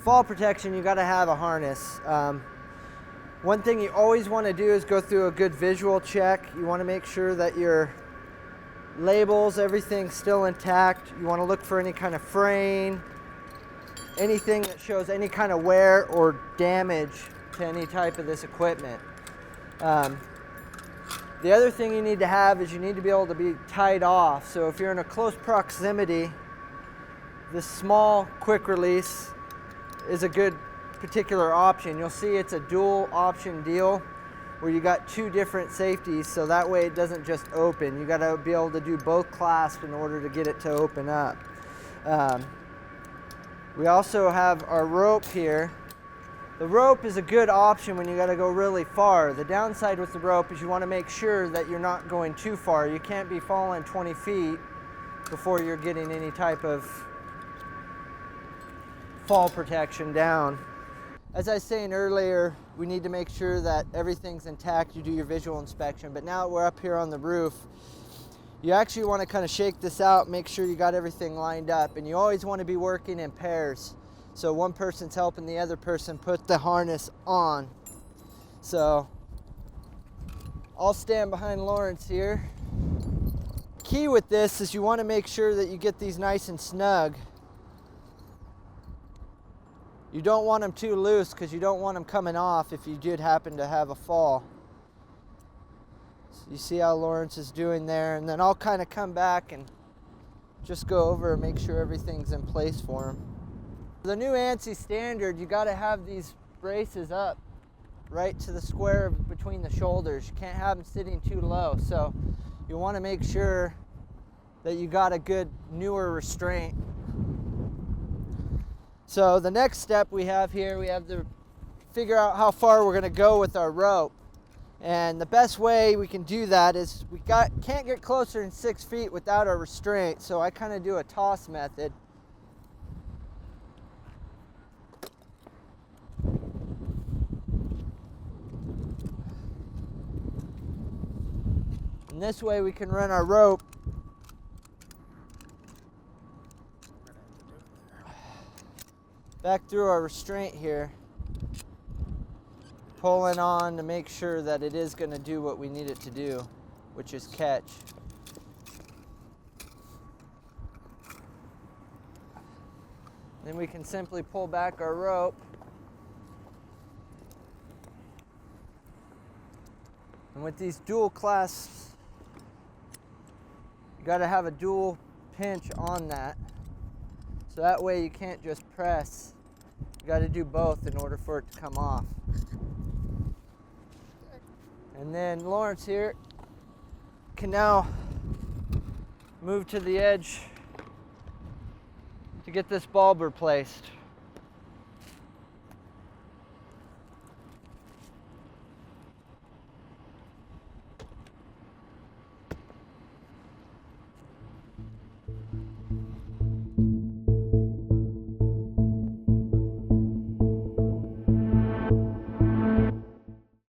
fall protection, you got to have a harness. One thing you always want to do is go through a good visual check. You want to make sure that your labels, everything's still intact. You want to look for any kind of fraying, anything that shows any kind of wear or damage to any type of this equipment. The other thing you need to have is you need to be able to be tied off. So if you're in a close proximity, this small quick release is a good particular option. You'll see it's a dual option deal where you got two different safeties, so that way it doesn't just open. You got to be able to do both clasps in order to get it to open up. We also have our rope here. The rope is a good option when you got to go really far. The downside with the rope is you want to make sure that you're not going too far. You can't be falling 20 feet before you're getting any type of fall protection down. As I was saying earlier, we need to make sure that everything's intact. You do your visual inspection, but now that we're up here on the roof, you actually want to kind of shake this out, make sure you got everything lined up, and you always want to be working in pairs. So one person's helping the other person put the harness on. So I'll stand behind Lawrence here. Key with this is you want to make sure that you get these nice and snug. You don't want them too loose because you don't want them coming off if you did happen to have a fall. So you see how Lawrence is doing there, and then I'll kind of come back and just go over and make sure everything's in place for him. The new ANSI standard, you got to have these braces up right to the square between the shoulders. You can't have them sitting too low, so you want to make sure that you got a good newer restraint. So the next step we have here, we have to figure out how far we're going to go with our rope. And the best way we can do that is can't get closer than 6 feet without a restraint, so I kind of do a toss method. And this way we can run our rope back through our restraint here, pulling on to make sure that it is going to do what we need it to do, which is catch. Then we can simply pull back our rope. And with these dual clasps, you got to have a dual pinch on that. So that way you can't just press. You got to do both in order for it to come off. And then Lawrence here can now move to the edge to get this bulb replaced.